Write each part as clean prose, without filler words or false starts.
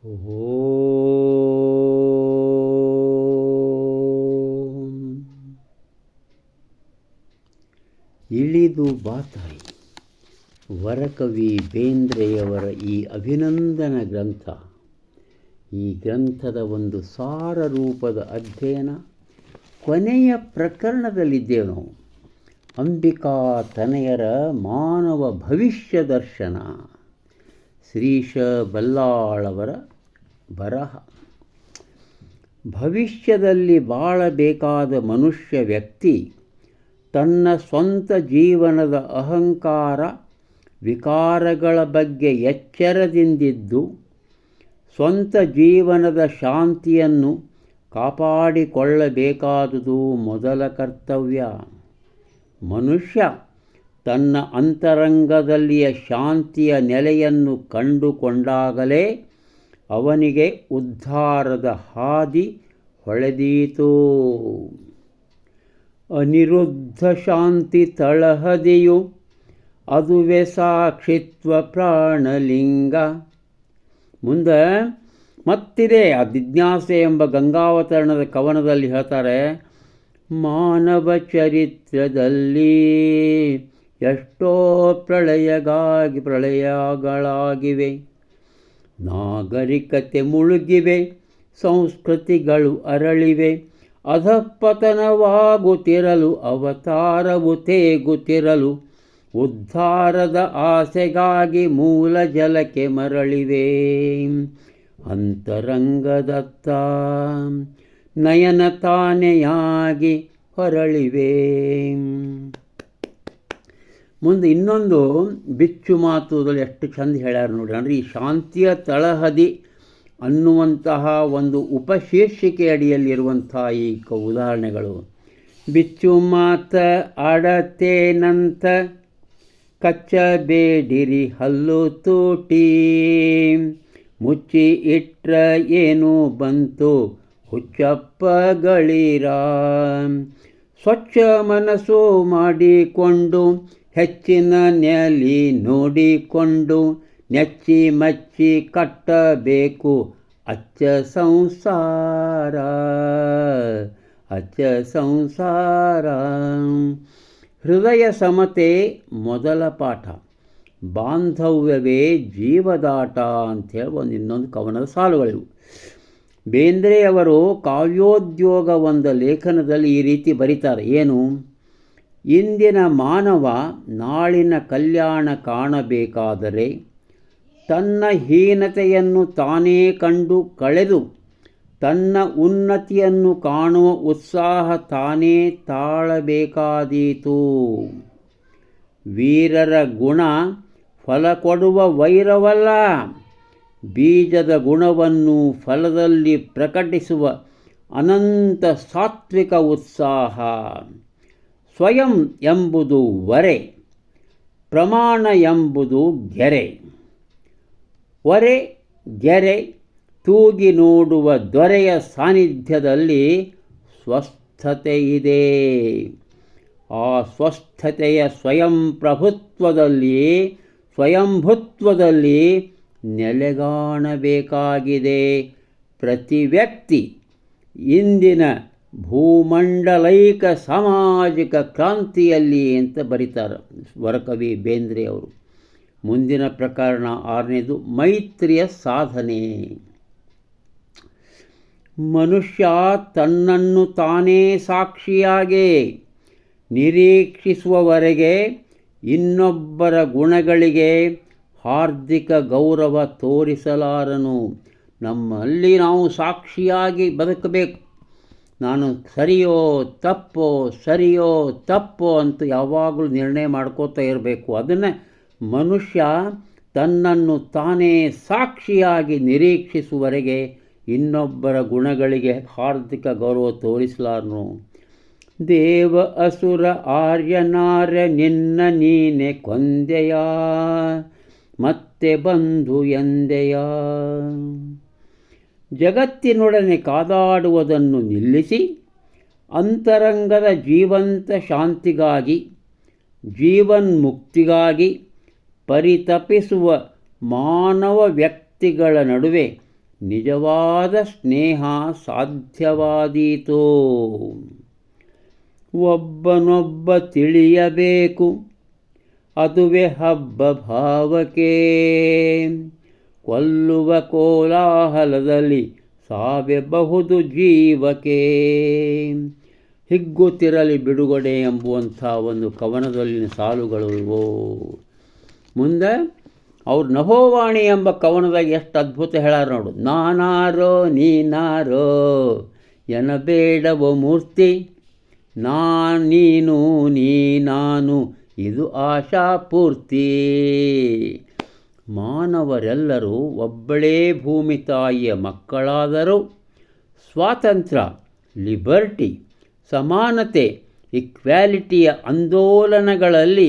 ಓಂ ಇಳಿದು ಬಾತಾಯಿ ವರಕವಿ ಬೇಂದ್ರೆಯವರ ಈ ಅಭಿನಂದನ ಗ್ರಂಥ. ಈ ಗ್ರಂಥದ ಒಂದು ಸಾರ ರೂಪದ ಅಧ್ಯಯನ. ಕೊನೆಯ ಪ್ರಕರಣದಲ್ಲಿದ್ದೇವೆ ನಾವು. ಅಂಬಿಕಾ ತನಯರ ಮಾನವ ಭವಿಷ್ಯ ದರ್ಶನ, ಶ್ರೀಶ ಬಲ್ಲಾಳವರ ಬರಹ. ಭವಿಷ್ಯದಲ್ಲಿ ಬಾಳಬೇಕಾದ ಮನುಷ್ಯ ವ್ಯಕ್ತಿ ತನ್ನ ಸ್ವಂತ ಜೀವನದ ಅಹಂಕಾರ ವಿಕಾರಗಳ ಬಗ್ಗೆ ಎಚ್ಚರದಿಂದಿದ್ದು ಸ್ವಂತ ಜೀವನದ ಶಾಂತಿಯನ್ನು ಕಾಪಾಡಿಕೊಳ್ಳಬೇಕಾದುದು ಮೊದಲ ಕರ್ತವ್ಯ. ಮನುಷ್ಯ ತನ್ನ ಅಂತರಂಗದಲ್ಲಿಯ ಶಾಂತಿಯ ನೆಲೆಯನ್ನು ಕಂಡುಕೊಂಡಾಗಲೇ ಅವನಿಗೆ ಉದ್ಧಾರದ ಹಾದಿ ಹೊಳೆದೀತು. ಅನಿರುದ್ಧ ಶಾಂತಿ ತಳಹದಿಯು ಅದುವೆ ಸಾಕ್ಷಿತ್ವ ಪ್ರಾಣಲಿಂಗ. ಮುಂದೆ ಮತ್ತಿದೆ ಆ ಜಿಜ್ಞಾಸೆ ಎಂಬ ಗಂಗಾವತರಣದ ಕವನದಲ್ಲಿ ಹೇಳ್ತಾರೆ, ಮಾನವ ಚರಿತ್ರದಲ್ಲಿ ಎಷ್ಟೋ ಪ್ರಳಯಗಳಾಗಿವೆ, ನಾಗರಿಕತೆ ಮುಳುಗಿವೆ, ಸಂಸ್ಕೃತಿಗಳು ಅರಳಿವೆ, ಅಧಃಪತನವಾಗುತ್ತಿರಲು ಅವತಾರವು ತೇಗುತ್ತಿರಲು ಉದ್ಧಾರದ ಆಸೆಗಾಗಿ ಮೂಲ ಜಲಕ್ಕೆ ಮರಳಿವೆ. ಅಂತರಂಗದತ್ತ ನಯನ ತಾನೆಯಾಗಿ ಹೊರಳಿವೆ. ಮುಂದೆ ಇನ್ನೊಂದು ಬಿಚ್ಚು ಮಾತುದಲ್ಲಿ ಎಷ್ಟು ಚಂದ ಹೇಳ್ಯಾರ ನೋಡಿ. ಅಂದರೆ ಈ ಶಾಂತಿಯ ತಳಹದಿ ಅನ್ನುವಂತಹ ಒಂದು ಉಪಶೀರ್ಷಿಕೆ ಅಡಿಯಲ್ಲಿರುವಂಥ ಈ ಉದಾಹರಣೆಗಳು. ಬಿಚ್ಚು ಮಾತ ಆಡತೇನಂತ ಕಚ್ಚಬೇಡಿರಿ ಹಲ್ಲು ತೂಟಿ, ಮುಚ್ಚಿ ಇಟ್ರ ಏನು ಬಂತು ಹುಚ್ಚಪ್ಪಗಳಿರ. ಸ್ವಚ್ಛ ಮನಸ್ಸು ಮಾಡಿಕೊಂಡು ಹೆಚ್ಚಿನ ನೆಲಿ ನೋಡಿಕೊಂಡು ನೆಚ್ಚಿ ಮಚ್ಚಿ ಕಟ್ಟಬೇಕು ಅಚ್ಚ ಸಂಸಾರ, ಅಚ್ಚ ಸಂಸಾರ. ಹೃದಯ ಸಮತೆ ಮೊದಲ ಪಾಠ, ಬಾಂಧವ್ಯವೇ ಜೀವದಾಟ ಅಂಥೇಳಿ ಇನ್ನೊಂದು ಕವನದ ಸಾಲುಗಳಿವು. ಬೇಂದ್ರೆಯವರು ಕಾವ್ಯೋದ್ಯೋಗ ಒಂದು ಲೇಖನದಲ್ಲಿ ಈ ರೀತಿ ಬರೀತಾರೆ. ಏನು? ಇಂದಿನ ಮಾನವ ನಾಳಿನ ಕಲ್ಯಾಣ ಕಾಣಬೇಕಾದರೆ ತನ್ನ ಹೀನತೆಯನ್ನು ತಾನೇ ಕಂಡು ಕಳೆದು ತನ್ನ ಉನ್ನತಿಯನ್ನು ಕಾಣುವ ಉತ್ಸಾಹ ತಾನೇ ತಾಳಬೇಕಾದೀತು. ವೀರರ ಗುಣ ಫಲ ಕೊಡುವ ವೈರವಲ್ಲ, ಬೀಜದ ಗುಣವನ್ನು ಫಲದಲ್ಲಿ ಪ್ರಕಟಿಸುವ ಅನಂತ ಸಾತ್ವಿಕ ಉತ್ಸಾಹ. ಸ್ವಯಂ ಎಂಬುದು ವರೆ, ಪ್ರಮಾಣ ಎಂಬುದು ಗೆರೆ. ಒರೆ ಗೆರೆ ತೂಗಿ ನೋಡುವ ದೊರೆಯ ಸಾನ್ನಿಧ್ಯದಲ್ಲಿ ಸ್ವಸ್ಥತೆ ಇದೆ. ಆ ಸ್ವಸ್ಥತೆಯ ಸ್ವಯಂಭುತ್ವದಲ್ಲಿ ನೆಲೆಗಾಣಬೇಕಾಗಿದೆ ಪ್ರತಿ ವ್ಯಕ್ತಿ. ಇಂದಿನ ಭೂಮಂಡಲೈಕ ಸಾಮಾಜಿಕ ಕ್ರಾಂತಿಯಲ್ಲಿ ಅಂತ ಬರೀತಾರೆ ವರಕವಿ ಬೇಂದ್ರೆಯವರು. ಮುಂದಿನ ಪ್ರಕರಣ 6ನೇದು, ಮೈತ್ರಿಯ ಸಾಧನೆ. ಮನುಷ್ಯ ತನ್ನನ್ನು ತಾನೇ ಸಾಕ್ಷಿಯಾಗಿ ನಿರೀಕ್ಷಿಸುವವರೆಗೆ ಇನ್ನೊಬ್ಬರ ಗುಣಗಳಿಗೆ ಹಾರ್ದಿಕ ಗೌರವ ತೋರಿಸಲಾರನು. ನಮ್ಮಲ್ಲಿ ನಾವು ಸಾಕ್ಷಿಯಾಗಿ ಬದುಕಬೇಕು. ನಾನು ಸರಿಯೋ ತಪ್ಪೋ ಅಂತ ಯಾವಾಗಲೂ ನಿರ್ಣಯ ಮಾಡ್ಕೋತಾ ಇರಬೇಕು. ಅದನ್ನೇ ಮನುಷ್ಯ ತನ್ನನ್ನು ತಾನೇ ಸಾಕ್ಷಿಯಾಗಿ ನಿರೀಕ್ಷಿಸುವವರೆಗೆ ಇನ್ನೊಬ್ಬರ ಗುಣಗಳಿಗೆ ಹಾರ್ದಿಕ ಗೌರವ ತೋರಿಸಲಾರನು. ದೇವ ಅಸುರ ಆರ್ಯನಾರ್ಯ ನಿನ್ನ ನೀನೆ ಕೊಂದೆಯ ಮತ್ತೆ ಬಂಧು ಎಂದೆಯ. ಜಗತ್ತಿನೊಡನೆ ಕಾದಾಡುವುದನ್ನು ನಿಲ್ಲಿಸಿ ಅಂತರಂಗದ ಜೀವಂತ ಶಾಂತಿಗಾಗಿ ಜೀವನ್ಮುಕ್ತಿಗಾಗಿ ಪರಿತಪಿಸುವ ಮಾನವ ವ್ಯಕ್ತಿಗಳ ನಡುವೆ ನಿಜವಾದ ಸ್ನೇಹ ಸಾಧ್ಯವಾದೀತು. ಒಬ್ಬನೊಬ್ಬ ತಿಳಿಯಬೇಕು, ಅದುವೇ ಹಬ್ಬ ಭಾವಕ್ಕೆ. ಕೊಲ್ಲುವ ಕೋಲಾಹಲದಲ್ಲಿ ಸಾವೆಬಹುದು ಜೀವಕ್ಕೆ. ಹಿಗ್ಗುತ್ತಿರಲಿ ಬಿಡುಗಡೆ ಎಂಬುವಂಥ ಒಂದು ಕವನದಲ್ಲಿನ ಸಾಲುಗಳು ಇವು. ಮುಂದೆ ಅವ್ರು ನಭೋವಾಣಿ ಎಂಬ ಕವನದಾಗ ಎಷ್ಟು ಅದ್ಭುತ ಹೇಳಾರ ನೋಡು. ನಾನಾರೋ ನೀನಾರೋ ಎನಬೇಡವೋ ಮೂರ್ತಿ, ನೀನು ನೀ ನಾನು ಇದು ಆಶಾಪೂರ್ತಿ. ಮಾನವರೆಲ್ಲರೂ ಒಬ್ಬಳೇ ಭೂಮಿ ತಾಯಿಯ ಮಕ್ಕಳಾದರೂ ಸ್ವಾತಂತ್ರ್ಯ, ಲಿಬರ್ಟಿ, ಸಮಾನತೆ, ಇಕ್ವ್ಯಾಲಿಟಿಯ ಆಂದೋಲನಗಳಲ್ಲಿ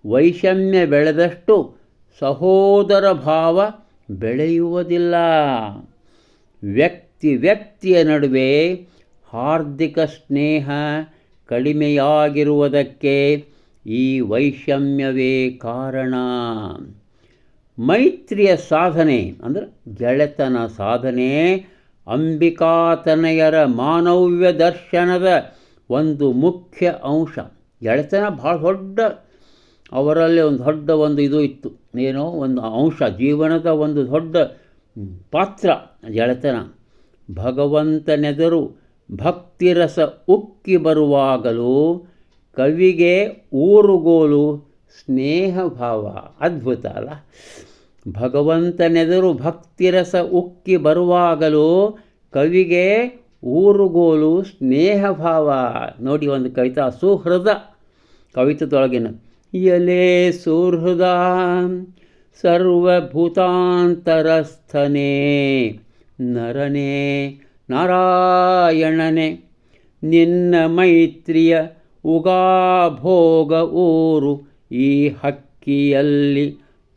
ವೈಷಮ್ಯ ಬೆಳೆದಷ್ಟು ಸಹೋದರ ಭಾವ ಬೆಳೆಯುವುದಿಲ್ಲ. ವ್ಯಕ್ತಿಯ ನಡುವೆ ಹಾರ್ದಿಕ ಸ್ನೇಹ ಕಡಿಮೆಯಾಗಿರುವುದಕ್ಕೆ ಈ ವೈಷಮ್ಯವೇ ಕಾರಣ. ಮೈತ್ರಿಯ ಸಾಧನೆ ಅಂದರೆ ಗೆಳೆತನ ಸಾಧನೆ ಅಂಬಿಕಾತನಯರ ಮಾನವ್ಯ ದರ್ಶನದ ಒಂದು ಮುಖ್ಯ ಅಂಶ. ಗೆಳೆತನ ಭಾಳ ದೊಡ್ಡ, ಅವರಲ್ಲಿ ಒಂದು ಇದು ಇತ್ತು, ಏನೋ ಒಂದು ಅಂಶ, ಜೀವನದ ಒಂದು ದೊಡ್ಡ ಪಾತ್ರ ಗೆಳೆತನ. ಭಗವಂತನೆದರು ಭಕ್ತಿರಸ ಉಕ್ಕಿ ಬರುವಾಗಲೂ ಕವಿಗೆ ಊರುಗೋಲು ಸ್ನೇಹ ಭಾವ. ಅದ್ಭುತ ಅಲ್ಲ? ಭಗವಂತನೆದರು ಭಕ್ತಿರಸ ಉಕ್ಕಿ ಬರುವಾಗಲೂ ಕವಿಗೆ ಊರುಗೋಲು ಸ್ನೇಹ ಭಾವ. ನೋಡಿ ಒಂದು ಕವಿತಾ, ಸುಹೃದ ಕವಿತದೊಳಗಿನ ಎಲೆ ಸುಹೃದ ಸರ್ವಭೂತಾಂತರಸ್ಥನೇ ನರನೇ ನಾರಾಯಣನೇ, ನಿನ್ನ ಮೈತ್ರಿಯ ಉಗಾಭೋಗ ಊರು ಈ ಹಕ್ಕಿಯಲ್ಲಿ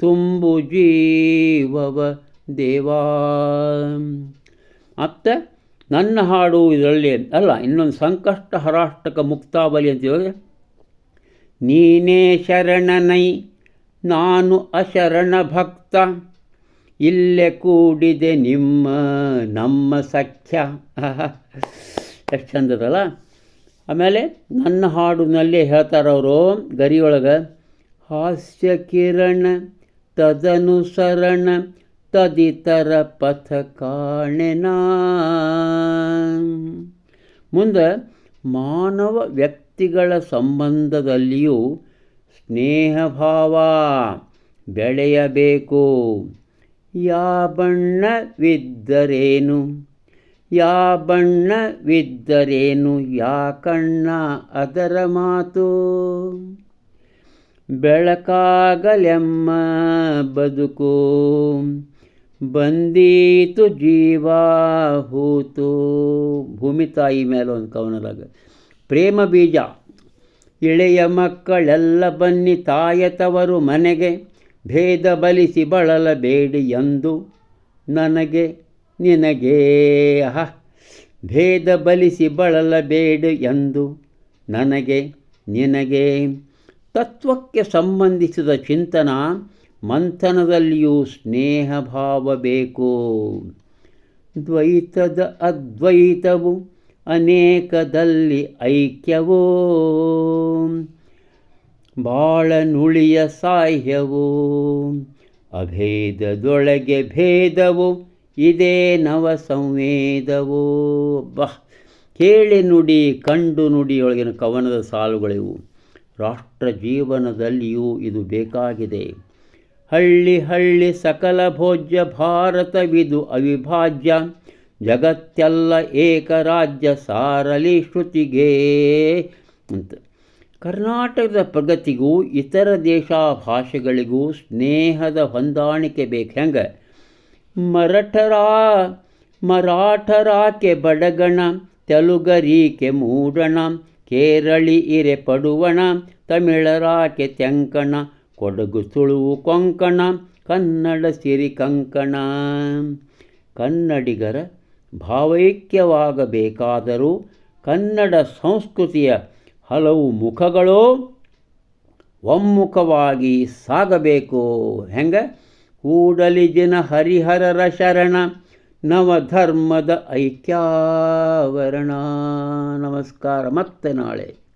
ತುಂಬು ಜೀವವ ದೇವಾ. ಮತ್ತು ನನ್ನ ಹಾಡು ಇದರಲ್ಲಿ ಅಲ್ಲ, ಇನ್ನೊಂದು ಸಂಕಷ್ಟ ಹರಾಷ್ಟಕ ಮುಕ್ತಾವಲಿ ಅಂತೀವಿ. ನೀನೇ ಶರಣನೈ ನಾನು ಅಶರಣ ಭಕ್ತ, ಇಲ್ಲೇ ಕೂಡಿದೆ ನಮ್ಮ ಸಖ್ಯ. ಎಷ್ಟು ಚಂದದಲ್ಲ. ಆಮೇಲೆ ನನ್ನ ಹಾಡಿನಲ್ಲಿ ಹೇಳ್ತಾರವರು ಗರಿಯೊಳಗೆ, ಹಾಸ್ಯ ಕಿರಣ ತದನುಸರಣ ತದಿತರ ಪಥ ಕಾಣೆನ. ಮುಂದೆ ಮಾನವ ವ್ಯಕ್ತಿಗಳ ಸಂಬಂಧದಲ್ಲಿಯೂ ಸ್ನೇಹಭಾವ ಬೆಳೆಯಬೇಕು. ಯಾ ಬಣ್ಣವಿದ್ದರೇನು ಯಾ ಕಣ್ಣ ಅದರ ಮಾತು, ಬೆಳಕಾಗಲೆಮ್ಮ ಬದುಕು ಬಂದೀತು ಜೀವ ಹೂತು. ಭೂಮಿ ತಾಯಿ ಮೇಲೆ ಒಂದು ಕವನದಾಗ, ಪ್ರೇಮ ಬೀಜ ಇಳೆಯ ಮಕ್ಕಳೆಲ್ಲ ಬನ್ನಿ ತಾಯತವರು ಮನೆಗೆ, ಭೇದ ಬಲಿಸಿ ಬಳಲಬೇಡಿ ಎಂದು ನನಗೆ ನಿನಗೆ. ಭೇದ ಬಲಿಸಿ ಬಳಲಬೇಡಿ ಎಂದು ನನಗೆ ನಿನಗೆ. ತತ್ವಕ್ಕೆ ಸಂಬಂಧಿಸಿದ ಚಿಂತನ ಮಂಥನದಲ್ಲಿಯೂ ಸ್ನೇಹ ಭಾವ ಬೇಕು. ದ್ವೈತದ ಅದ್ವೈತವು ಅನೇಕದಲ್ಲಿ ಐಕ್ಯವೋ, ಬಾಳನುಳಿಯ ಸಾಹ್ಯವೋ, ಅಭೇದದೊಳಗೆ ಭೇದವು ಇದೇ ನವ ಸಂವೇದವೋ. ಕೇಳಿ ನುಡಿ ಕಂಡು ನುಡಿಯೊಳಗಿನ ಕವನದ ಸಾಲುಗಳಿವು. ರಾಷ್ಟ್ರ ಜೀವನದಲ್ಲಿಯೂ ಇದು ಬೇಕಾಗಿದೆ. ಹಳ್ಳಿ ಹಳ್ಳಿ ಸಕಲ ಭೋಜ್ಯ ಭಾರತವಿದು ಅವಿಭಾಜ್ಯ, ಜಗತ್ತೆಲ್ಲ ಏಕರಾಜ್ಯ ಸಾರಲಿ ಶ್ರುತಿಗೆ ಅಂತ. ಕರ್ನಾಟಕದ ಪ್ರಗತಿಗೂ ಇತರ ದೇಶ ಭಾಷೆಗಳಿಗೂ ಸ್ನೇಹದ ಹೊಂದಾಣಿಕೆ ಬೇಕು. ಹೆಂಗೆ? ಮರಾಠರಾಕೆ ಬಡಗಣ, ತೆಲುಗರೀಕೆ ಮೂಡಣ, ಕೇರಳಿ ಇರೆ ಪಡುವಣ, ತಮಿಳರಾಕೆ ತೆಂಕಣ, ಕೊಡಗು ತುಳುವು ಕೊಂಕಣ, ಕನ್ನಡ ಸಿರಿ ಕಂಕಣ. ಕನ್ನಡಿಗರ ಭಾವೈಕ್ಯವಾಗಬೇಕಾದರೂ ಕನ್ನಡ ಸಂಸ್ಕೃತಿಯ ಹಲವು ಮುಖಗಳು ಒಮ್ಮುಖವಾಗಿ ಸಾಗಬೇಕು. ಹೆಂಗೆ? ಕೂಡಲಿ ಜನ ಹರಿಹರರ ಶರಣ, ನವಧರ್ಮದ ಐಕ್ಯಾವರಣ. ನಮಸ್ಕಾರ, ಮತ್ತೆ ನಾಳೆ.